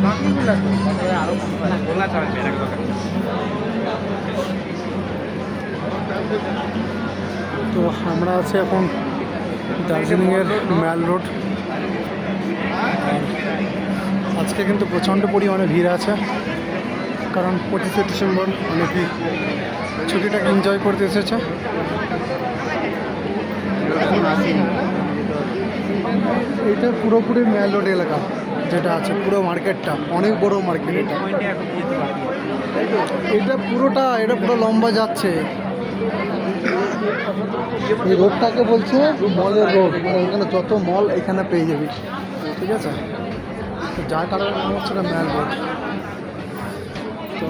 তো আমরা আছি এখন দার্জিলিংয়ের ম্যাল রোড। আজকে কিন্তু প্রচণ্ড পরিমাণে ভিড় আছে, কারণ 25শে ডিসেম্বর অনেকেই ছুটিটাকে এনজয় করতে এসেছে। এটা পুরোপুরি ম্যাল রোড এলাকা যেটা আছে, পুরো মার্কেটটা অনেক বড় মার্কেট। এটা পুরো লম্বা যাচ্ছে। এই রোডটাকে বলছে মলের রোড, মানে এখানে যত মল এখানে পেয়ে যাবি, ঠিক আছে? তো যার কারণে নাম হচ্ছে না ম্যাল রোড। তো